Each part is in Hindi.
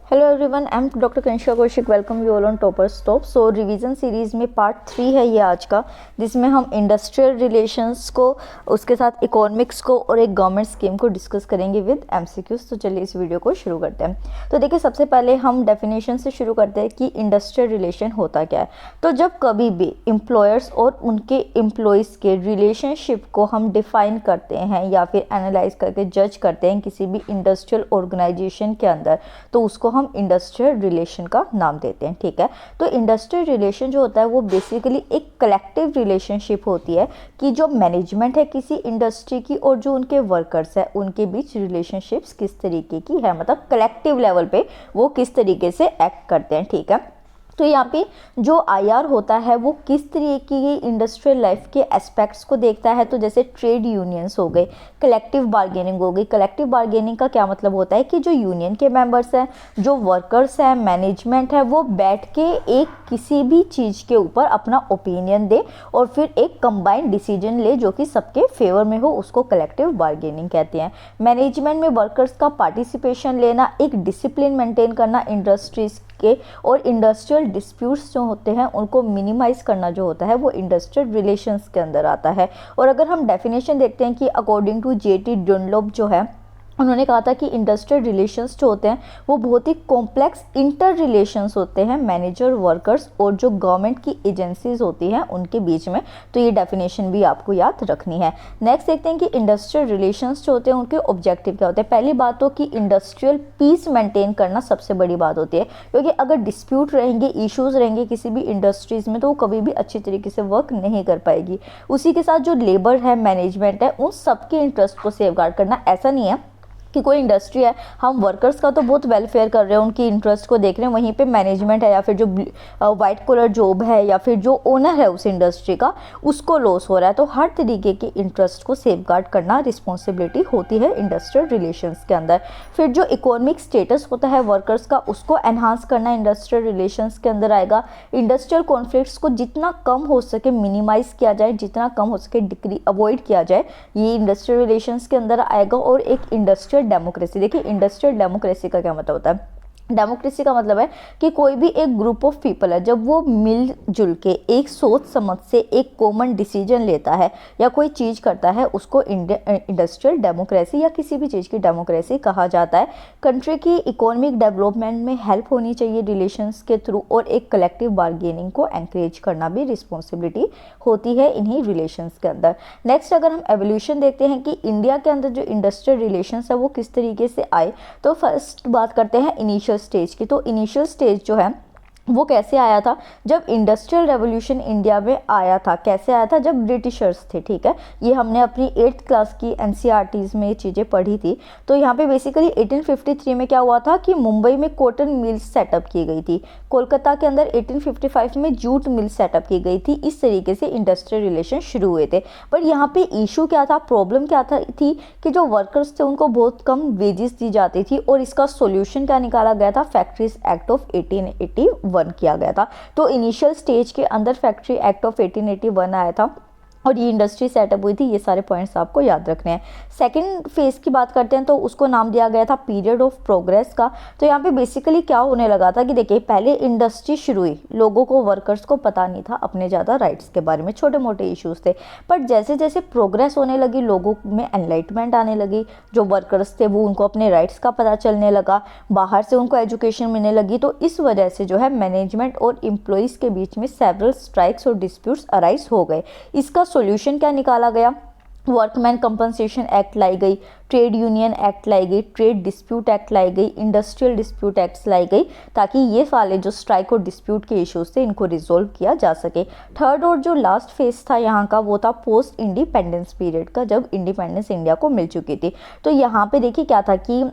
Hello everyone, I am doctor Kanishka Kaushik. Welcome you all on topper stop. So revision series में पार्ट 3 है ये आज का, जिसमें हम इंडस्ट्रियल रिलेशंस को, उसके साथ इकोनॉमिक्स को और एक गवर्नमेंट स्कीम को डिस्कस करेंगे विद एमसीक्यूज। तो चलिए इस वीडियो को शुरू करते हैं। तो देखिए, सबसे पहले हम डेफिनेशन से शुरू करते हैं कि इंडस्ट्रियल रिलेशन होता क्या है। तो जब कभी भी एम्प्लॉयर्स और उनके एम्प्लॉयज़ के रिलेशनशिप को हम डिफाइन करते हैं या फिर एनालाइज करके जज करते हैं किसी भी इंडस्ट्रियल ऑर्गेनाइजेशन के अंदर, तो उसको हम इंडस्ट्रियल रिलेशन का नाम देते हैं। ठीक है, तो इंडस्ट्रियल रिलेशन जो होता है वो बेसिकली एक कलेक्टिव रिलेशनशिप होती है कि जो मैनेजमेंट है किसी इंडस्ट्री की और जो उनके वर्कर्स है उनके बीच रिलेशनशिप्स किस तरीके की है, मतलब कलेक्टिव लेवल पे वो किस तरीके से एक्ट करते हैं। ठीक है, तो यहाँ पे जो आईआर होता है वो किस तरीके की इंडस्ट्रियल लाइफ के एस्पेक्ट्स को देखता है। तो जैसे ट्रेड यूनियंस हो गए, कलेक्टिव बार्गेनिंग हो गई। कलेक्टिव बार्गेनिंग का क्या मतलब होता है कि जो यूनियन के मेंबर्स हैं, जो वर्कर्स हैं, मैनेजमेंट है, वो बैठ के एक किसी भी चीज़ के ऊपर अपना ओपिनियन दे और फिर एक कंबाइंड डिसीजन ले जो कि सबके फेवर में हो, उसको कलेक्टिव बार्गेनिंग कहते हैं। मैनेजमेंट में वर्कर्स का पार्टिसिपेशन लेना, एक डिसिप्लिन मेंटेन करना इंडस्ट्रीज के, और इंडस्ट्रियल डिस्प्यूट्स जो होते हैं उनको मिनिमाइज करना जो होता है वो इंडस्ट्रियल रिलेशंस के अंदर आता है। और अगर हम डेफिनेशन देखते हैं कि अकॉर्डिंग टू जेटी डनलॉप जो है, उन्होंने कहा था कि इंडस्ट्रियल रिलेशंस जो होते हैं वो बहुत ही कॉम्प्लेक्स इंटर रिलेशंस होते हैं मैनेजर, वर्कर्स और जो गवर्नमेंट की एजेंसीज होती हैं उनके बीच में। तो ये डेफिनेशन भी आपको याद रखनी है। नेक्स्ट देखते हैं कि इंडस्ट्रियल रिलेशंस जो होते हैं उनके ऑब्जेक्टिव क्या होते हैं। पहली बात तो कि इंडस्ट्रियल पीस मेंटेन करना सबसे बड़ी बात होती है, क्योंकि अगर डिस्प्यूट रहेंगे, इश्यूज रहेंगे किसी भी इंडस्ट्रीज में, तो वो कभी भी अच्छी तरीके से वर्क नहीं कर पाएगी। उसी के साथ जो लेबर है, मैनेजमेंट है, उन सबके इंटरेस्ट को सेफगार्ड करना। ऐसा नहीं है कि कोई इंडस्ट्री है, हम वर्कर्स का तो बहुत वेलफेयर कर रहे हैं, उनकी इंटरेस्ट को देख रहे हैं, वहीं पे मैनेजमेंट है या फिर जो वाइट कॉलर जॉब है या फिर जो ओनर है उस इंडस्ट्री का, उसको लॉस हो रहा है। तो हर तरीके के इंटरेस्ट को सेफगार्ड करना रिस्पॉन्सिबिलिटी होती है इंडस्ट्रियल रिलेशंस के अंदर। फिर जो इकोनॉमिक स्टेटस होता है वर्कर्स का, उसको एनहांस करना इंडस्ट्रियल रिलेशंस के अंदर आएगा। इंडस्ट्रियल कॉन्फ्लिक्ट्स को जितना कम हो सके मिनिमाइज किया जाए, जितना कम हो सके अवॉइड किया जाए, ये इंडस्ट्रियल रिलेशंस के अंदर आएगा। और एक इंडस्ट्रियल डेमोक्रेसी, देखिए इंडस्ट्रियल डेमोक्रेसी का क्या मतलब होता है। डेमोक्रेसी का मतलब है कि कोई भी एक ग्रुप ऑफ पीपल है, जब वो मिलजुल के एक सोच समझ से एक कॉमन डिसीजन लेता है या कोई चीज़ करता है, उसको इंडस्ट्रियल डेमोक्रेसी या किसी भी चीज़ की डेमोक्रेसी कहा जाता है। कंट्री की इकोनॉमिक डेवलपमेंट में हेल्प होनी चाहिए रिलेशंस के थ्रू, और एक कलेक्टिव बार्गेनिंग को एनकरेज करना भी रिस्पॉन्सिबिलिटी होती है इन्हीं रिलेशंस के अंदर। नेक्स्ट अगर हम एवोल्यूशन देखते हैं कि इंडिया के अंदर जो इंडस्ट्रियल रिलेशंस है वो किस तरीके से आए, तो फर्स्ट बात करते हैं इनिशियल स्टेज की। तो इनिशियल स्टेज जो है वो कैसे आया था, जब इंडस्ट्रियल रेवोल्यूशन इंडिया में आया था। कैसे आया था, जब ब्रिटिशर्स थे। ठीक है, ये हमने अपनी 8th क्लास की एनसीईआरटीज़ में ये चीज़ें पढ़ी थी। तो यहाँ पे बेसिकली 1853 में क्या हुआ था कि मुंबई में कॉटन मिल सेटअप की गई थी। कोलकाता के अंदर 1855 में जूट मिल सेटअप की गई थी। इस तरीके से इंडस्ट्रियल रिलेशन शुरू हुए थे। पर यहाँ पे इशू क्या था, प्रॉब्लम क्या था थी कि जो वर्कर्स थे उनको बहुत कम वेजेस दी जाती थी, और इसका सोल्यूशन क्या निकाला गया था, फैक्ट्रीज एक्ट ऑफ 1881 किया गया था। तो इनिशियल स्टेज के अंदर फैक्ट्री एक्ट ऑफ 1881 आया था और ये इंडस्ट्री सेटअप हुई थी। ये सारे पॉइंट्स आपको याद रखने हैं। सेकंड फेज की बात करते हैं तो उसको नाम दिया गया था पीरियड ऑफ प्रोग्रेस का। तो यहाँ पे बेसिकली क्या होने लगा था कि देखिए, पहले इंडस्ट्री शुरू हुई, लोगों को, वर्कर्स को पता नहीं था अपने ज़्यादा राइट्स के बारे में, छोटे मोटे इश्यूज थे। पर जैसे जैसे प्रोग्रेस होने लगी, लोगों में एनलाइटमेंट आने लगी, जो वर्कर्स थे वो, उनको अपने राइट्स का पता चलने लगा, बाहर से उनको एजुकेशन मिलने लगी। तो इस वजह से जो है मैनेजमेंट और एम्प्लॉयज़ के बीच में सेवरल स्ट्राइक्स और डिस्प्यूट्स अराइज हो गए। इसका सॉल्यूशन क्या निकाला गया, वर्कमैन कंपनसेशन एक्ट लाई गई, ट्रेड यूनियन एक्ट लाई गई, ट्रेड डिस्प्यूट एक्ट लाई गई, इंडस्ट्रियल डिस्प्यूट एक्ट्स लाई गई, ताकि ये वाले जो स्ट्राइक और डिस्प्यूट के इश्यूज थे इनको रिजोल्व किया जा सके। थर्ड और जो लास्ट फेज था यहाँ का वो था पोस्ट इंडिपेंडेंस पीरियड का, जब इंडिपेंडेंस इंडिया को मिल चुकी थी। तो यहाँ पे देखिए क्या था कि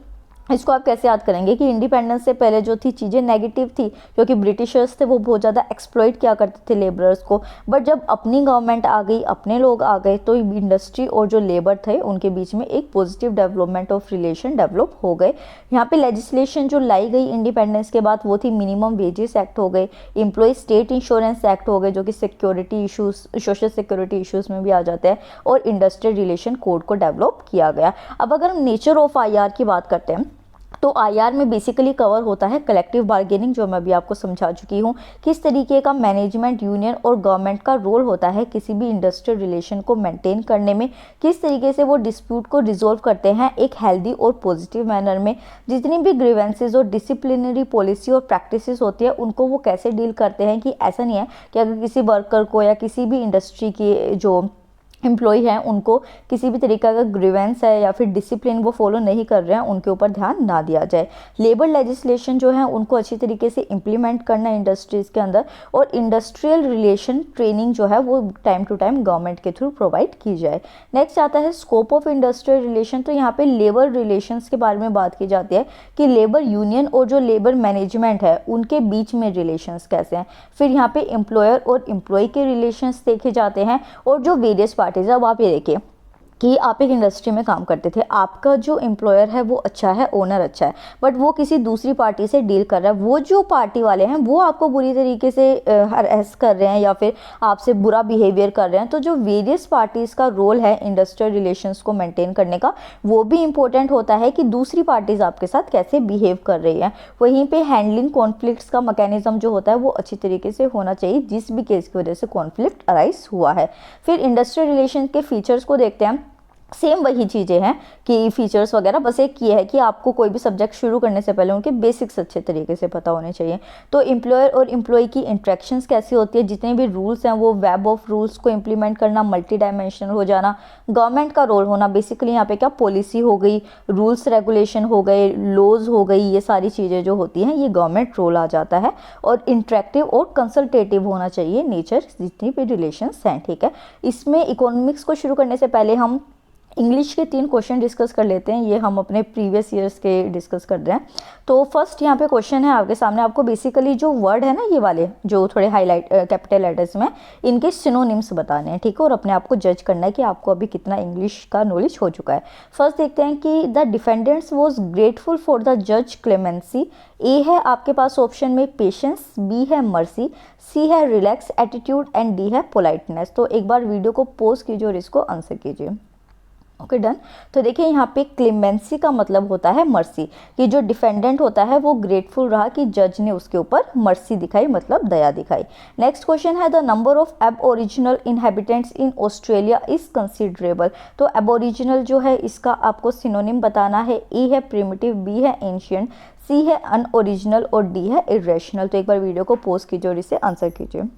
इसको आप कैसे याद करेंगे कि इंडिपेंडेंस से पहले जो थी चीज़ें नेगेटिव थी, क्योंकि ब्रिटिशर्स थे वो बहुत ज़्यादा एक्सप्लॉइट किया करते थे लेबरर्स को। बट जब अपनी गवर्नमेंट आ गई, अपने लोग आ गए, तो इंडस्ट्री और जो लेबर थे उनके बीच में एक positive development of relation develop हो गए। यहाँ पे लेजिस्लेशन जो लाई गई इंडिपेंडेंस के बाद वो थी मिनिमम वेजेस एक्ट हो गए, एम्प्लॉय स्टेट इंश्योरेंस एक्ट हो गए, जो कि security issues, social security issues में भी आ जाते हैं, और इंडस्ट्रियल रिलेशन कोड को डेवलप किया गया। अब अगर हम नेचर ऑफ आईआर की बात करते हैं तो आईआर में बेसिकली कवर होता है कलेक्टिव बार्गेनिंग, जो मैं अभी आपको समझा चुकी हूँ। किस तरीके का मैनेजमेंट, यूनियन और गवर्नमेंट का रोल होता है किसी भी इंडस्ट्रियल रिलेशन को मेंटेन करने में, किस तरीके से वो डिस्प्यूट को रिजोल्व करते हैं एक हेल्दी और पॉजिटिव मैनर में, जितनी भी ग्रीवेंसेज और डिसिप्लिनरी पॉलिसी और प्रैक्टिसेस होती है उनको वो कैसे डील करते हैं। कि ऐसा नहीं है कि अगर किसी वर्कर को या किसी भी इंडस्ट्री की जो एम्प्लॉय हैं उनको किसी भी तरीका का ग्रीवेंस है या फिर डिसिप्लिन वो फॉलो नहीं कर रहे हैं, उनके ऊपर ध्यान ना दिया जाए। लेबर लेजिस्लेशन जो है उनको अच्छी तरीके से इम्प्लीमेंट करना इंडस्ट्रीज़ के अंदर, और इंडस्ट्रियल रिलेशन ट्रेनिंग जो है वो टाइम टू टाइम गवर्नमेंट के थ्रू प्रोवाइड की जाए। नेक्स्ट आता है स्कोप ऑफ इंडस्ट्रियल रिलेशन। तो यहाँ पे लेबर रिलेशंस के बारे में बात की जाती है कि लेबर यूनियन और जो लेबर मैनेजमेंट है उनके बीच में रिलेशंस कैसे हैं। फिर यहाँ पे एम्प्लॉयर और एम्प्लॉय के रिलेशंस देखे जाते हैं, और जो वेरियस अब आप ये देखिए कि आप एक इंडस्ट्री में काम करते थे, आपका जो एम्प्लॉयर है वो अच्छा है, ओनर अच्छा है, बट वो किसी दूसरी पार्टी से डील कर रहा है, वो जो पार्टी वाले हैं वो आपको बुरी तरीके से हरैस कर रहे हैं या फिर आपसे बुरा बिहेवियर कर रहे हैं। तो जो वेरियस पार्टीज़ का रोल है इंडस्ट्रियल रिलेशंस को मेंटेन करने का, वो भी इंपॉर्टेंट होता है कि दूसरी पार्टीज़ आपके साथ कैसे बिहेव कर रही हैं। वहीं पर हैंडलिंग कॉन्फ्लिक्ट्स का मैकेनिज्म जो होता है वो अच्छी तरीके से होना चाहिए, जिस भी केस की वजह से कॉन्फ्लिक्ट अराइज हुआ है। फिर इंडस्ट्रियल रिलेशन के फीचर्स को देखते हैं। सेम वही चीज़ें हैं कि फीचर्स वगैरह, बस एक ये है कि आपको कोई भी सब्जेक्ट शुरू करने से पहले उनके बेसिक्स अच्छे तरीके से पता होने चाहिए। तो एम्प्लॉयर और एम्प्लॉय की इंट्रैक्शंस कैसी होती है, जितने भी रूल्स हैं वो वेब ऑफ रूल्स को इम्प्लीमेंट करना, मल्टी डायमेंशनल हो जाना, गवर्नमेंट का रोल होना। बेसिकली यहाँ पे क्या पॉलिसी हो गई, रूल्स रेगुलेशन हो गए, लॉज हो गई, ये सारी चीज़ें जो होती हैं ये गवर्नमेंट रोल आ जाता है। और इंटरेक्टिव और कंसल्टेटिव होना चाहिए नेचर जितनी भी रिलेशंस हैं, ठीक है। इसमें इकोनॉमिक्स को शुरू करने से पहले हम इंग्लिश के 3 क्वेश्चन डिस्कस कर लेते हैं। ये हम अपने प्रीवियस ईयर्स के डिस्कस कर रहे हैं। तो फर्स्ट यहाँ पे क्वेश्चन है आपके सामने, आपको बेसिकली जो वर्ड है ना ये वाले जो थोड़े हाईलाइट कैपिटल लेटर्स में, इनके सिनोनिम्स बताने हैं, ठीक है, और अपने आप को जज करना है कि आपको अभी कितना इंग्लिश का नॉलेज हो चुका है। फर्स्ट देखते हैं कि the defendants was grateful for the जज क्लेमेंसी। ए है आपके पास ऑप्शन में पेशेंस, बी है मर्सी, सी है रिलैक्स एटीट्यूड एंड डी है पोलाइटनेस। तो एक बार वीडियो को पॉज कीजिए और इसको आंसर कीजिए। Okay done. तो देखिए यहाँ पे क्लेमेंसी का मतलब होता है मर्सी, कि जो डिफेंडेंट होता है वो ग्रेटफुल रहा कि जज ने उसके ऊपर मर्सी दिखाई, मतलब दया दिखाई। नेक्स्ट क्वेश्चन है the number of aboriginal inhabitants in Australia is considerable. तो एबओरिजिनल जो है इसका आपको सिनोनिम बताना है। ए है प्रिमिटिव, बी है एंशियंट, सी है अनओरिजिनल और डी है इरेशनल। तो एक बार वीडियो को पॉज कीजिए और इसे आंसर कीजिए।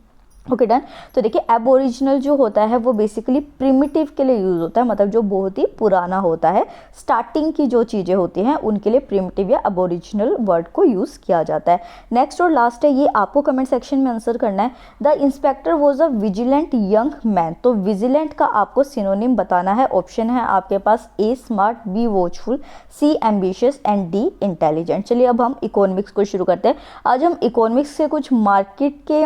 Okay done. तो देखिए एबओरिजिनल जो होता है वो बेसिकली प्रिमिटिव के लिए यूज़ होता है, मतलब जो बहुत ही पुराना होता है, स्टार्टिंग की जो चीज़ें होती हैं उनके लिए प्रिमिटिव या एबओरिजिनल वर्ड को यूज़ किया जाता है। नेक्स्ट और लास्ट है, ये आपको कमेंट सेक्शन में आंसर करना है। The inspector was a vigilant young man. तो विजिलेंट का आपको सिनोनिम बताना है। ऑप्शन है आपके पास A smart, B watchful, C ambitious and D intelligent. चलिए अब हम इकोनॉमिक्स को शुरू करते हैं। आज हम इकोनॉमिक्स से कुछ मार्केट के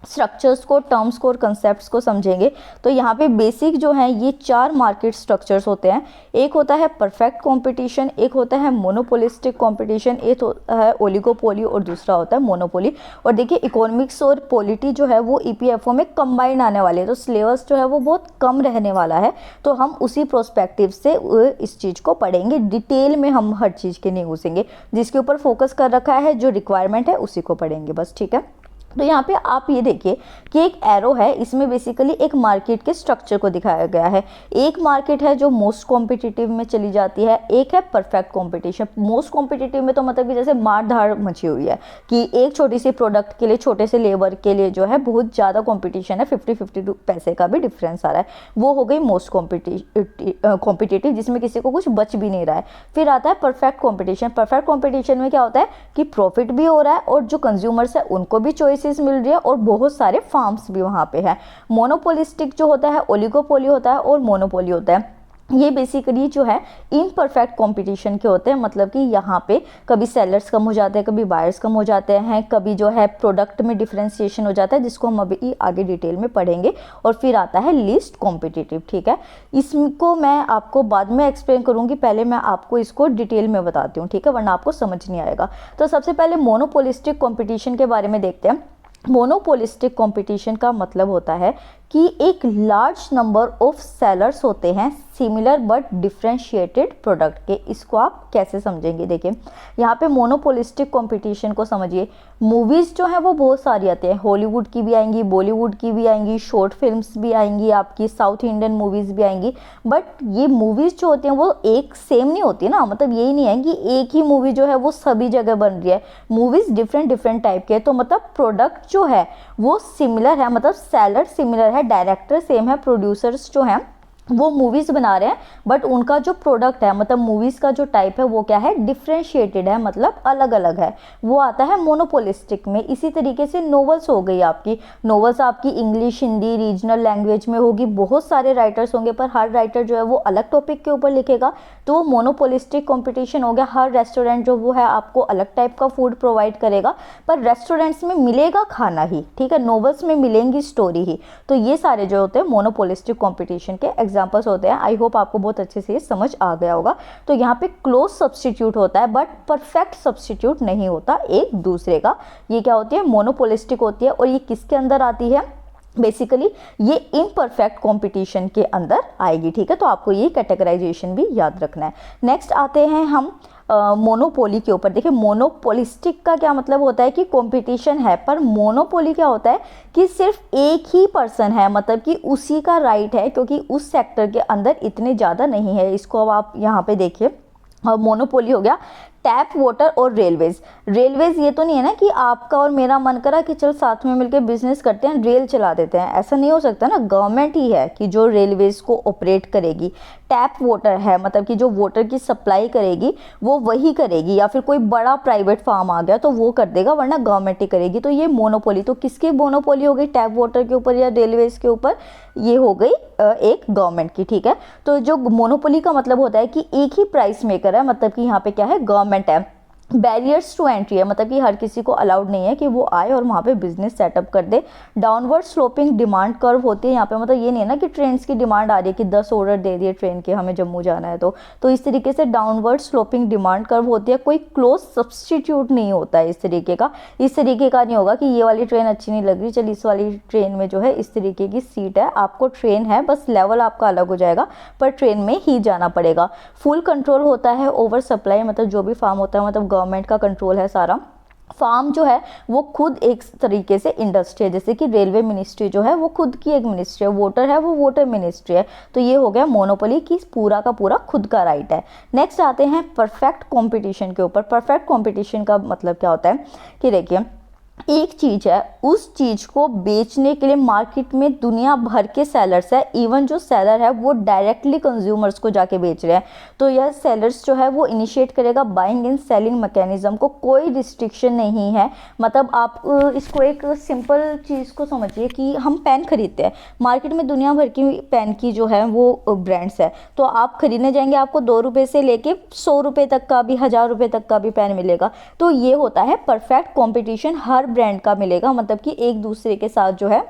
स्ट्रक्चर्स को, टर्म्स को और कंसेप्ट्स को समझेंगे। तो यहाँ पे बेसिक जो है ये 4 मार्केट स्ट्रक्चर्स होते हैं। एक होता है परफेक्ट कंपटीशन, एक होता है मोनोपोलिस्टिक कंपटीशन, एक होता है ओलिगोपोली और दूसरा होता है मोनोपोली। और देखिए इकोनॉमिक्स और पॉलिटी जो है वो ईपीएफओ में कंबाइन आने वाले हैं, तो सिलेबस जो है वो बहुत कम रहने वाला है। तो हम उसी प्रोस्पेक्टिव से इस चीज़ को पढ़ेंगे, डिटेल में हम हर चीज़ के नहीं घुसेंगे, जिसके ऊपर फोकस कर रखा है, जो रिक्वायरमेंट है उसी को पढ़ेंगे बस, ठीक है। तो यहाँ पे आप ये देखिए कि एक एरो है, इसमें बेसिकली एक मार्केट के स्ट्रक्चर को दिखाया गया है। एक मार्केट है जो मोस्ट कॉम्पिटिटिव में चली जाती है, एक है परफेक्ट कॉम्पिटिशन। मोस्ट कॉम्पिटिटिव में तो मतलब कि जैसे मार धाड़ मची हुई है कि एक छोटी सी प्रोडक्ट के लिए, छोटे से लेबर के लिए जो है बहुत ज़्यादा कॉम्पिटिशन है, 50-52 पैसे का भी डिफरेंस आ रहा है, वो हो गई मोस्ट कॉम्पिटिटिव, जिसमें किसी को कुछ बच भी नहीं रहा है। फिर आता है परफेक्ट कॉम्पिटिशन। परफेक्ट कॉम्पिटिशन में क्या होता है कि प्रॉफिट भी हो रहा है और जो कंज्यूमर्स है उनको भी चॉइस मिल रही है और बहुत सारे फार्म्स भी वहां पे है। मोनोपोलिस्टिक जो होता है, ओलिगोपोली होता है और मोनोपोली होता है। ये बेसिकली जो है इनपरफेक्ट कंपटीशन के होते हैं, मतलब कि यहाँ पे कभी सेलर्स कम हो जाते हैं, कभी बायर्स कम हो जाते हैं, कभी जो है प्रोडक्ट में डिफरेंशिएशन हो जाता है, जिसको हम अभी आगे डिटेल में पढ़ेंगे। और फिर आता है लीस्ट कॉम्पिटिटिव, ठीक है। इसको मैं आपको बाद में एक्सप्लेन करूँगी, पहले मैं आपको इसको डिटेल में बताती हूँ, ठीक है, वरना आपको समझ नहीं आएगा। तो सबसे पहले मोनोपोलिस्टिक कॉम्पिटिशन के बारे में देखते हैं। मोनोपोलिस्टिक कंपटीशन का मतलब होता है कि एक लार्ज नंबर ऑफ सेलर्स होते हैं सिमिलर बट डिफरेंशिएटेड प्रोडक्ट के। इसको आप कैसे समझेंगे? देखिए यहाँ पे मोनोपोलिस्टिक कंपटीशन को समझिए। मूवीज़ जो है वो बहुत सारी आती है, हॉलीवुड की भी आएंगी, बॉलीवुड की भी आएंगी, शॉर्ट फिल्म्स भी आएंगी, आपकी साउथ इंडियन मूवीज़ भी आएंगी। बट ये मूवीज़ जो होती हैं वो एक सेम नहीं होती ना, मतलब यही नहीं है कि एक ही मूवी जो है वो सभी जगह बन रही है। मूवीज़ डिफरेंट डिफरेंट टाइप के, तो मतलब प्रोडक्ट जो है वो सिमिलर है, मतलब सेलर सिमिलर है, डायरेक्टर सेम है, प्रोड्यूसर्स जो हैं वो मूवीज़ बना रहे हैं, बट उनका जो प्रोडक्ट है मतलब मूवीज़ का जो टाइप है वो क्या है, डिफरेंशिएटेड है, मतलब अलग अलग है। वो आता है मोनोपोलिस्टिक में। इसी तरीके से नॉवेल्स हो गई आपकी, नॉवेल्स आपकी इंग्लिश, हिंदी, रीजनल लैंग्वेज में होगी, बहुत सारे राइटर्स होंगे पर हर राइटर जो है वो अलग टॉपिक के ऊपर लिखेगा, तो वो मोनोपोलिस्टिक कॉम्पिटिशन हो गया। हर रेस्टोरेंट जो वो है आपको अलग टाइप का फूड प्रोवाइड करेगा, पर रेस्टोरेंट्स में मिलेगा खाना ही, ठीक है, नॉवेल्स में मिलेंगी स्टोरी ही। तो ये सारे जो होते हैं मोनोपोलिस्टिक कॉम्पिटिशन के एग्जाम्पल्स होते हैं। आई होप आपको बहुत अच्छे से ये समझ आ गया होगा। तो यहाँ पे क्लोज सब्स्टिट्यूट होता है बट परफेक्ट सब्स्टिट्यूट नहीं होता एक दूसरे का। ये क्या होती है, मोनोपोलिस्टिक होती है। और ये किसके अंदर आती है, बेसिकली ये इम्परफेक्ट कंपटीशन के अंदर आएगी, ठीक है। तो आपको ये कैटेगराइजेशन भी याद रखना है। नेक्स्ट आते हैं हम मोनोपोली के ऊपर। देखिए मोनोपोलिस्टिक का क्या मतलब होता है कि कंपटीशन है, पर मोनोपोली क्या होता है कि सिर्फ एक ही पर्सन है, मतलब कि उसी का राइट है, क्योंकि उस सेक्टर के अंदर इतने ज़्यादा नहीं है। इसको अब आप यहाँ पे देखिए, मोनोपोली हो गया टैप वाटर और रेलवेज। रेलवेज ये तो नहीं है ना कि आपका और मेरा मन करा कि चल साथ में मिलकर बिजनेस करते हैं, रेल चला देते हैं, ऐसा नहीं हो सकता ना। गवर्नमेंट ही है कि जो रेलवेज को ऑपरेट करेगी। टैप वाटर है, मतलब कि जो वाटर की सप्लाई करेगी वो वही करेगी, या फिर कोई बड़ा प्राइवेट फार्म आ गया तो वो कर देगा, वरना गवर्नमेंट ही करेगी। तो ये मोनोपोली, तो किसकी मोनोपोली हो गई, टैप वाटर के ऊपर या रेलवेज के ऊपर? ये हो गई एक गवर्नमेंट की, ठीक है। तो जो मोनोपोली का मतलब होता है कि एक ही प्राइस मेकर है, मतलब कि यहाँ पे क्या है, गवर्नमेंट है। बैरियर्स टू एंट्री है, मतलब कि हर किसी को अलाउड नहीं है कि वो आए और वहाँ पे बिजनेस सेटअप कर दे। डाउनवर्ड स्लोपिंग डिमांड कर्व होती है यहाँ पे, मतलब ये नहीं है ना कि ट्रेन की डिमांड आ रही है कि 10 ऑर्डर दे दिए ट्रेन के, हमें जम्मू जाना है तो इस तरीके से डाउनवर्ड स्लोपिंग डिमांड कर्व होती है। कोई क्लोज सब्सटीट्यूट नहीं होता है इस तरीके का नहीं होगा कि ये वाली ट्रेन अच्छी नहीं लग रही, चल इस वाली ट्रेन में जो है इस तरीके की सीट है, आपको ट्रेन है, बस लेवल आपका अलग हो जाएगा पर ट्रेन में ही जाना पड़ेगा। फुल कंट्रोल होता है ओवर सप्लाई, मतलब जो भी फार्म होता है, मतलब गवर्नमेंट का कंट्रोल है सारा। फार्म जो है वो खुद एक तरीके से इंडस्ट्री है, जैसे कि रेलवे मिनिस्ट्री जो है वो खुद की एक मिनिस्ट्री है, वोटर है वो वोटर मिनिस्ट्री है। तो ये हो गया मोनोपोली की पूरा का पूरा खुद का राइट है। नेक्स्ट आते हैं परफेक्ट कंपटीशन के ऊपर। परफेक्ट कंपटीशन का मतलब क्या होता है कि देखिए एक चीज़ है, उस चीज़ को बेचने के लिए मार्केट में दुनिया भर के सेलर्स है, इवन जो सेलर है वो डायरेक्टली कंज्यूमर्स को जाके बेच रहे हैं। तो यह सेलर्स जो है वो इनिशिएट करेगा बाइंग एंड सेलिंग मैकेनिज्म को, कोई रिस्ट्रिक्शन नहीं है। मतलब आप इसको एक सिंपल चीज़ को समझिए कि हम पेन खरीदते हैं, मार्केट में दुनिया भर की पेन की जो है वो ब्रांड्स है, तो आप खरीदने जाएंगे आपको 2 रुपये से लेके 100 रुपये तक का भी, 1000 रुपये तक का भी पेन मिलेगा। तो ये होता है परफेक्ट कॉम्पिटिशन, हर ब्रांड का मिलेगा, मतलब कि एक दूसरे के साथ जो है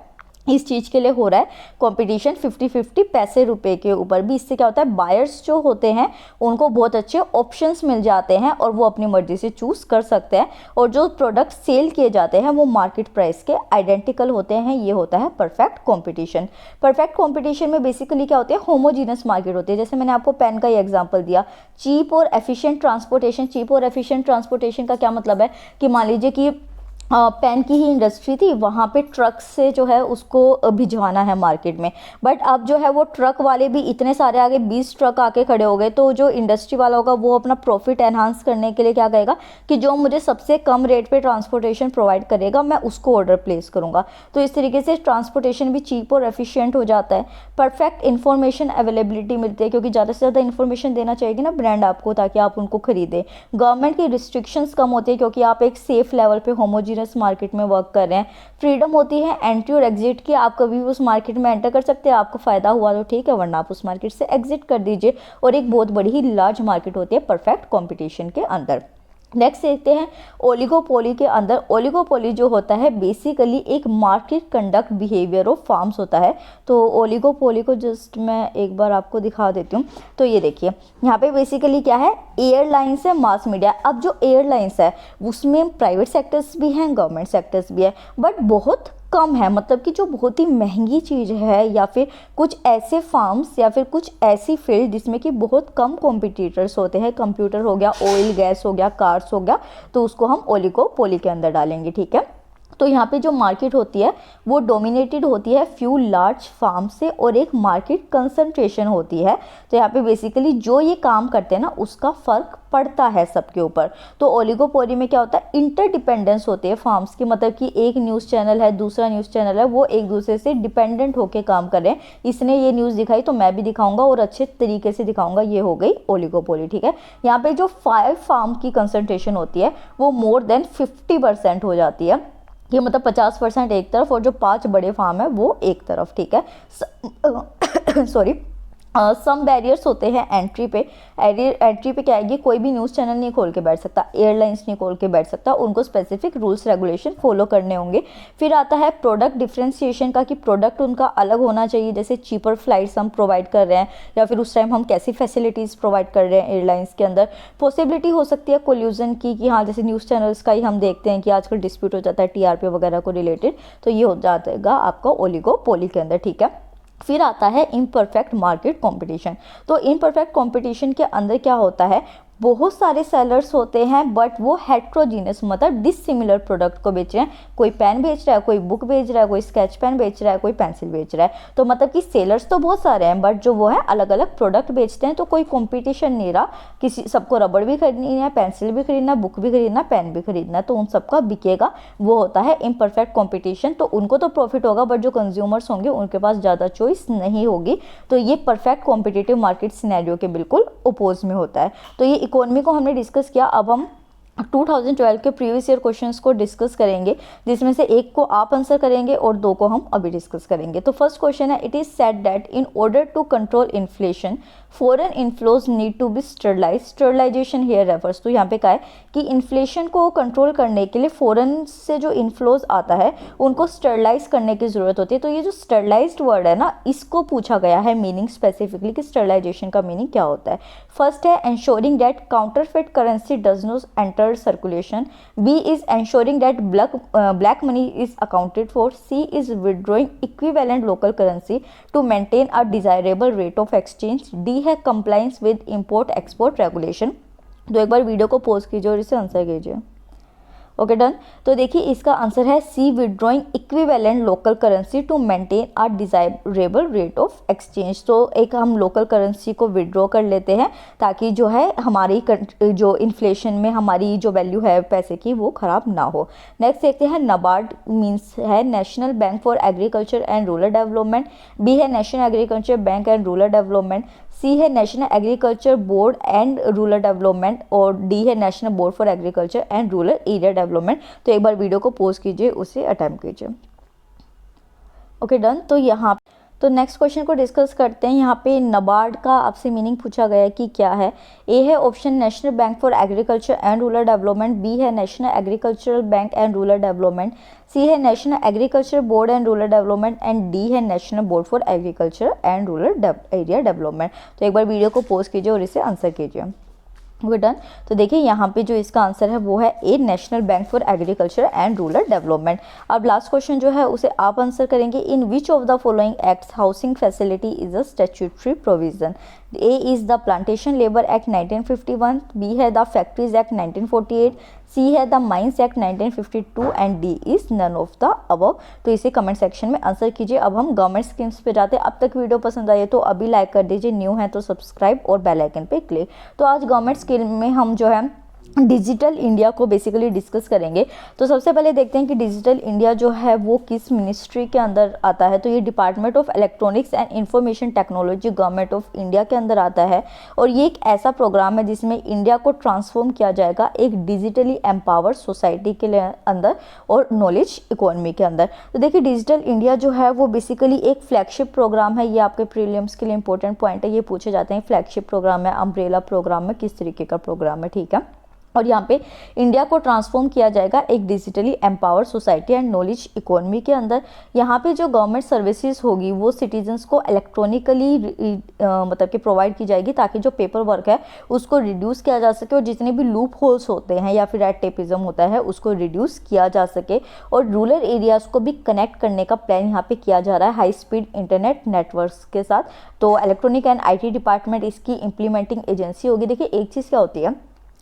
इस चीज़ के लिए हो रहा है कंपटीशन 50-50 पैसे रुपए के ऊपर भी। इससे क्या होता है, बायर्स जो होते हैं उनको बहुत अच्छे ऑप्शंस मिल जाते हैं और वो अपनी मर्जी से चूज़ कर सकते हैं, और जो प्रोडक्ट सेल किए जाते हैं वो मार्केट प्राइस के आइडेंटिकल होते हैं। ये होता है परफेक्ट कंपटीशन। परफेक्ट कंपटीशन में बेसिकली क्या होती है, होमोजीनस मार्केट होती है। जैसे मैंने आपको पेन का ही एग्जाम्पल दिया, चीप और एफिशिएंट ट्रांसपोर्टेशन। चीप और एफिशिएंट ट्रांसपोर्टेशन का क्या मतलब है कि मान लीजिए कि पेन की ही इंडस्ट्री थी, वहाँ पे ट्रक से जो है उसको भिजवाना है मार्केट में, बट अब जो है वो ट्रक वाले भी इतने सारे आगे 20 ट्रक आके खड़े हो गए, तो जो इंडस्ट्री वाला होगा वो अपना प्रॉफिट एनहांस करने के लिए क्या कहेगा कि जो मुझे सबसे कम रेट पे ट्रांसपोर्टेशन प्रोवाइड करेगा मैं उसको ऑर्डर प्लेस करूँगा। तो इस तरीके से ट्रांसपोर्टेशन भी चीप और एफिशिएंट हो जाता है। परफेक्ट इन्फॉर्मेशन अवेलेबिलिटी मिलती है, क्योंकि ज़्यादा से ज़्यादा इन्फॉर्मेशन देना चाहिए ना ब्रांड आपको, ताकि आप उनको खरीदें। गवर्नमेंट की रिस्ट्रिक्शंस कम होती है, क्योंकि आप एक सेफ लेवल पे होमोजीनस मार्केट में वर्क कर रहे हैं। फ्रीडम होती है एंट्री और एग्जिट की, आप कभी भी उस मार्केट में एंटर कर सकते हैं, आपको फायदा हुआ तो ठीक है, वरना आप उस मार्केट से एग्जिट कर दीजिए। और एक बहुत बड़ी ही लार्ज मार्केट होती है परफेक्ट कंपटीशन के अंदर। नेक्स्ट देखते हैं ओलिगोपोली के अंदर। ओलिगोपोली जो होता है बेसिकली एक market conduct behaviour of farms होता है। तो ओलिगोपोली को जस्ट मैं एक बार आपको दिखा देती हूँ। तो ये देखिए यहाँ पे बेसिकली क्या है, एयरलाइंस है, मास मीडिया। अब जो एयरलाइंस है उसमें प्राइवेट सेक्टर्स भी हैं, गवर्नमेंट सेक्टर्स भी है, बट बहुत कम है, मतलब कि जो बहुत ही महंगी चीज़ है, या फिर कुछ ऐसे फार्म्स या फिर कुछ ऐसी फील्ड जिसमें कि बहुत कम कॉम्पिटिटर्स होते हैं, कंप्यूटर हो गया, ऑयल गैस हो गया, कार्स हो गया, तो उसको हम ओलिगोपोली के अंदर डालेंगे, ठीक है। तो यहाँ पे जो मार्केट होती है वो डोमिनेटेड होती है फ्यू लार्ज फार्म से, और एक मार्केट कंसंट्रेशन होती है। तो यहाँ पे बेसिकली जो ये काम करते हैं ना उसका फ़र्क पड़ता है सबके ऊपर। तो ओलिगोपोली में क्या होता है, इंटरडिपेंडेंस होती है फार्म्स की, मतलब कि एक न्यूज़ चैनल है, दूसरा न्यूज़ चैनल है, वो एक दूसरे से डिपेंडेंट होकर काम कर रहे हैं। इसने ये न्यूज़ दिखाई तो मैं भी दिखाऊंगा और अच्छे तरीके से दिखाऊंगा, ये हो गई ओलिगोपोली, ठीक है। यहाँ पे जो 5 फार्म की कंसंट्रेशन होती है वो मोर देन 50% हो जाती है, ये मतलब 50% एक तरफ और जो 5 बड़े फार्म है वो एक तरफ, ठीक है। सॉरी। सम बैरियर्स होते हैं एंट्री पे। एंट्री पे क्या आएगी, कोई भी न्यूज़ चैनल नहीं खोल के बैठ सकता, एयरलाइंस नहीं खोल के बैठ सकता, उनको स्पेसिफिक रूल्स रेगुलेशन फॉलो करने होंगे। फिर आता है प्रोडक्ट डिफ्रेंसिएशन का, कि प्रोडक्ट उनका अलग होना चाहिए, जैसे चीपर फ्लाइट्स हम प्रोवाइड कर रहे हैं या फिर उस टाइम हम कैसी फैसिलिटीज़ प्रोवाइड कर रहे हैं एयरलाइंस के अंदर। पॉसिबिलिटी हो सकती है कोल्यूजन की, कि हाँ जैसे न्यूज़ चैनल्स का ही हम देखते हैं कि आजकल डिस्प्यूट हो जाता है टीआरपी वगैरह को रिलेटेड, तो ये हो जाएगा आपका ओलिगोपोली के अंदर, ठीक है। फिर आता है इम्परफेक्ट मार्केट कंपटीशन। तो इम्परफेक्ट कंपटीशन के अंदर क्या होता है, बहुत सारे सेलर्स होते हैं बट वो हेट्रोजीनियस, मतलब डिसिमिलर प्रोडक्ट को बेच रहे हैं। कोई पेन बेच रहा है, कोई बुक बेच रहा है, कोई स्केच पेन बेच रहा है, कोई पेंसिल बेच रहा है। तो मतलब कि सेलर्स तो बहुत सारे हैं बट जो वो है अलग अलग प्रोडक्ट बेचते हैं, तो कोई कंपटीशन नहीं रहा। किसी सबको रबड़ भी खरीदनी है, पेंसिल भी खरीदना, बुक भी खरीदना, पेन भी खरीदना है, तो उन सबका बिकेगा। वो होता है इम्परफेक्ट कॉम्पिटिशन। तो उनको तो प्रॉफिट होगा बट जो कंज्यूमर्स होंगे उनके पास ज़्यादा चॉइस नहीं होगी। तो ये परफेक्ट कॉम्पिटिटिव मार्केट सिनेरियो के बिल्कुल अपोज में होता है। तो ये इकोनॉमी को हमने डिस्कस किया। अब हम 2012 के प्रीवियस ईयर क्वेश्चंस को डिस्कस करेंगे, जिसमें से एक को आप आंसर करेंगे और 2 को हम अभी डिस्कस करेंगे। तो फर्स्ट क्वेश्चन है, it is said that in order to control inflation foreign inflows need to be sterilise. Sterilisation here refers, तो यहाँ पे क्या है कि इन्फ्लेशन को कंट्रोल करने के लिए फॉरेन से जो इनफ्लोज आता है उनको स्टरलाइज करने की जरूरत होती है। तो ये जो स्टरलाइज्ड वर्ड है ना, इसको पूछा गया है मीनिंग स्पेसिफिकली कि स्टरलाइजेशन का मीनिंग क्या होता है। फर्स्ट है ensuring that counterfeit currency does not enter circulation. B is ensuring that black money is accounted for. C is withdrawing equivalent local currency to maintain a desirable rate of exchange. D है compliance with import export regulation. तो एक बार वीडियो को पॉज कीजिए और इसे आंसर कीजिए। Okay done. तो देखिए इसका आंसर है C, withdrawing equivalent local currency to maintain a desirable rate of exchange. तो एक हम लोकल करेंसी को विदड्रॉ कर लेते हैं ताकि जो है हमारी जो इन्फ्लेशन में हमारी जो वैल्यू है पैसे की वो ख़राब ना हो। नेक्स्ट देखते हैं, नबार्ड मीन्स है National Bank for Agriculture and Rural Development. B है National Agriculture Bank and Rural Development. C है National Agriculture Board and Rural Development. और डी है National Board for Agriculture and Rural Area Development. तो एक बार वीडियो को पॉज कीजिए, उसे अटेम्प्ट कीजिए। Okay done. तो यहाँ तो नेक्स्ट क्वेश्चन को डिस्कस करते हैं। यहाँ पे नबार्ड का आपसे मीनिंग पूछा गया है कि क्या है। ए है option National Bank for Agriculture and Rural Development. B है National Agricultural Bank and Rural Development. C है National Agriculture Board and Rural Development and D है National Board for Agriculture and Rural Area Development. तो एक बार वीडियो को पॉज कीजिए और इसे आंसर कीजिए। Okay done. तो देखिए यहाँ पे जो इसका आंसर है वो है A, National Bank for Agriculture and Rural Development. अब लास्ट क्वेश्चन जो है उसे आप आंसर करेंगे। In which of the following acts housing facility is a statutory provision. A is the Plantation Labour Act 1951। B है द फैक्ट्रीज एक्ट 1948। सी है the Mines Act 1952 and D is none of the above. तो इसे कमेंट सेक्शन में आंसर कीजिए। अब हम गवर्नमेंट स्कीम्स पे जाते हैं। अब तक वीडियो पसंद आई है तो अभी लाइक कर दीजिए, न्यू है तो सब्सक्राइब और बेल आइकन पे क्लिक। तो आज गवर्नमेंट स्कीम में हम जो है डिजिटल इंडिया को बेसिकली डिस्कस करेंगे। तो सबसे पहले देखते हैं कि डिजिटल इंडिया जो है वो किस मिनिस्ट्री के अंदर आता है। तो ये department of electronics and information technology government of India के अंदर आता है। और ये एक ऐसा प्रोग्राम है जिसमें इंडिया को ट्रांसफॉर्म किया जाएगा एक डिजिटली एम्पावर्ड सोसाइटी के लिए अंदर और नॉलेज इकोनॉमी के अंदर। तो देखिए डिजिटल इंडिया जो है वो बेसिकली एक फ्लैगशिप प्रोग्राम है। ये आपके प्रीलिम्स के लिए इंपॉर्टेंट पॉइंट है, ये पूछे जाते हैं फ्लैगशिप प्रोग्राम है, अम्ब्रेला प्रोग्राम है, किस तरीके का प्रोग्राम है, ठीक है। और यहाँ पे इंडिया को ट्रांसफॉर्म किया जाएगा एक digitally empowered society and knowledge economy के अंदर। यहाँ पे जो गवर्नमेंट सर्विसेज होगी वो सिटीजन्स को इलेक्ट्रॉनिकली मतलब कि प्रोवाइड की जाएगी, ताकि जो पेपर वर्क है उसको रिड्यूस किया जा सके और जितने भी लूप होल्स होते हैं या फिर रेड टेपिज्म होता है उसको रिड्यूस किया जा सके। और रूरल एरियाज़ को भी कनेक्ट करने का प्लान यहाँ पे किया जा रहा है हाई स्पीड इंटरनेट नेटवर्क्स के साथ। तो इलेक्ट्रॉनिक एंड IT डिपार्टमेंट इसकी इम्प्लीमेंटिंग एजेंसी होगी। देखिए एक चीज़ क्या होती है,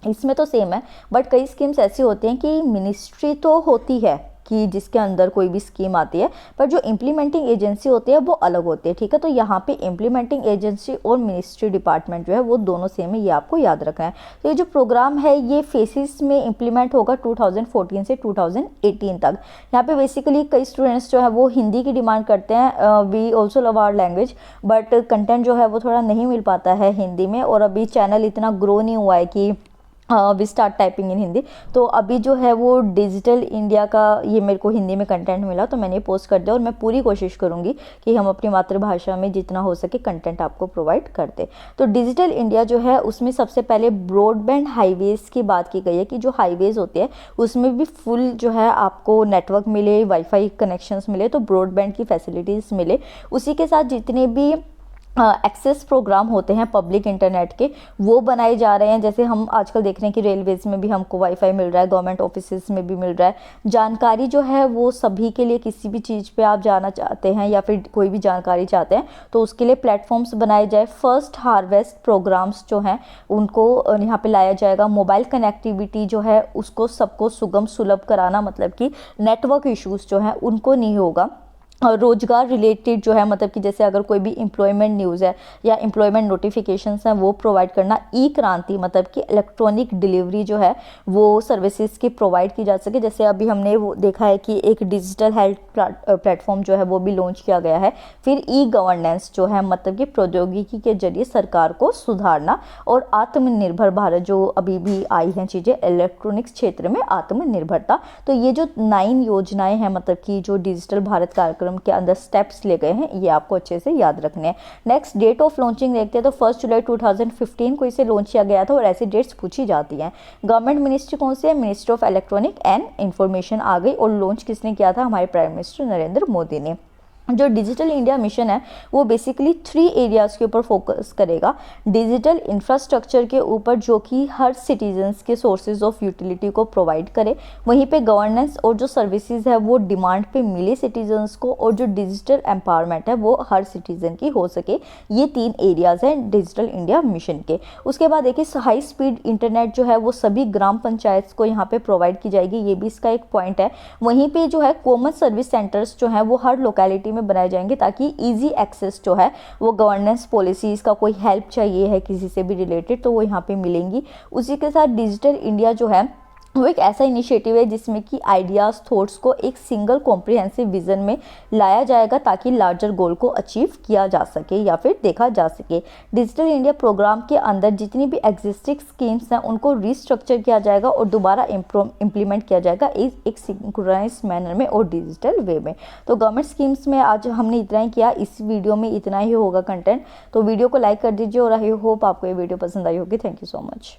इसमें तो सेम है बट कई स्कीम्स ऐसी होती हैं कि मिनिस्ट्री तो होती है कि जिसके अंदर कोई भी स्कीम आती है, पर जो इम्प्लीमेंटिंग एजेंसी होती है वो अलग होती है, ठीक है। तो यहाँ पे इम्प्लीमेंटिंग एजेंसी और मिनिस्ट्री डिपार्टमेंट जो है वो दोनों सेम है, ये आपको याद रखना है। तो ये जो प्रोग्राम है ये फेसिस में इम्प्लीमेंट होगा 2014 से 2018 तक। यहाँ पे बेसिकली कई स्टूडेंट्स जो है वो हिंदी की डिमांड करते हैं, we also love our language, but content जो है वो थोड़ा नहीं मिल पाता है हिंदी में, और अभी चैनल इतना ग्रो नहीं हुआ है कि we start typing in Hindi. तो अभी जो है वो डिजिटल इंडिया का ये मेरे को हिंदी में कंटेंट मिला तो मैंने पोस्ट कर दिया, और मैं पूरी कोशिश करूँगी कि हम अपनी मातृभाषा में जितना हो सके कंटेंट आपको प्रोवाइड करते। तो डिजिटल इंडिया जो है उसमें सबसे पहले ब्रॉडबैंड हाईवेज़ की बात की गई है कि जो हाईवेज़ होते हैं उसमें भी फुल जो है आपको नेटवर्क मिले, वाईफाई कनेक्शंस मिले, तो ब्रॉडबैंड की फैसिलिटीज़ मिले। उसी के साथ जितने भी एक्सेस प्रोग्राम होते हैं पब्लिक इंटरनेट के वो बनाए जा रहे हैं। जैसे हम आजकल देख रहे हैं कि रेलवेज़ में भी हमको वाईफाई मिल रहा है, गवर्नमेंट ऑफिसेज में भी मिल रहा है। जानकारी जो है वो सभी के लिए, किसी भी चीज़ पे आप जाना चाहते हैं या फिर कोई भी जानकारी चाहते हैं तो उसके लिए प्लेटफॉर्म्स बनाए जाए। फर्स्ट हार्वेस्ट प्रोग्राम्स जो हैं उनको यहाँ पे लाया जाएगा। मोबाइल कनेक्टिविटी जो है उसको सबको सुगम सुलभ कराना, मतलब कि नेटवर्क इश्यूज़ जो हैं उनको नहीं होगा। और रोजगार रिलेटेड जो है, मतलब कि जैसे अगर कोई भी एम्प्लॉयमेंट न्यूज़ है या एम्प्लॉयमेंट नोटिफिकेशंस हैं वो प्रोवाइड करना। ई क्रांति मतलब कि इलेक्ट्रॉनिक डिलीवरी जो है वो सर्विसेज की प्रोवाइड की जा सके। जैसे अभी हमने वो देखा है कि एक डिजिटल हेल्थ प्लेटफॉर्म जो है वो भी लॉन्च किया गया है। फिर ई गवर्नेंस जो है, मतलब कि प्रौद्योगिकी के जरिए सरकार को सुधारना। और आत्मनिर्भर भारत जो अभी भी आई हैं चीज़ें इलेक्ट्रॉनिक्स क्षेत्र में आत्मनिर्भरता। तो ये जो 9 योजनाएं हैं, मतलब कि जो डिजिटल भारत कार्यक्रम के अंदर स्टेप्स ले गए हैं, ये आपको अच्छे से याद रखने हैं। नेक्स्ट डेट ऑफ लॉन्चिंग देखते हैं तो 1 जुलाई 2015 को इसे लॉन्च किया गया था, और ऐसी डेट्स पूछी जाती हैं। गवर्नमेंट मिनिस्ट्री कौन सी है? Ministry of electronic and information आ गई। और लॉन्च किसने किया था? हमारे प्राइम मिनिस्टर नरेंद्र मोदी ने। जो डिजिटल इंडिया मिशन है वो बेसिकली 3 एरियाज़ के ऊपर फोकस करेगा। डिजिटल इंफ्रास्ट्रक्चर के ऊपर जो कि हर सिटीजन्स के सोर्सेज ऑफ यूटिलिटी को प्रोवाइड करे, वहीं पे गवर्नेंस और जो सर्विसेज है वो डिमांड पे मिले सिटीजन्स को, और जो डिजिटल एम्पावरमेंट है वो हर सिटीजन की हो सके। ये 3 एरियाज़ हैं डिजिटल इंडिया मिशन के। उसके बाद देखिए हाई स्पीड इंटरनेट जो है वो सभी ग्राम पंचायत को यहाँ पे प्रोवाइड की जाएगी, ये भी इसका एक पॉइंट है। वहीं पे जो है कॉमन सर्विस सेंटर्स जो है वो हर लोकेलिटी में बनाए जाएंगे, ताकि इजी एक्सेस जो है वो गवर्नेंस पॉलिसीज़ का कोई हेल्प चाहिए है किसी से भी रिलेटेड तो वो यहाँ पे मिलेंगी। उसी के साथ डिजिटल इंडिया जो है वो एक ऐसा इनिशिएटिव है जिसमें कि आइडियाज़ थॉट्स को एक सिंगल कॉम्प्रिहेंसिव विजन में लाया जाएगा, ताकि लार्जर गोल को अचीव किया जा सके या फिर देखा जा सके। डिजिटल इंडिया प्रोग्राम के अंदर जितनी भी एग्जिस्टिंग स्कीम्स हैं उनको रीस्ट्रक्चर किया जाएगा और दोबारा इम्प्लीमेंट किया जाएगा एक सिंक्रोनाइज मैनर में और डिजिटल वे में। तो गवर्नमेंट स्कीम्स में आज हमने इतना ही किया, इस वीडियो में इतना ही होगा कंटेंट। तो वीडियो को लाइक कर दीजिए, और आई होप आपको ये वीडियो पसंद आई होगी। Thank you so much.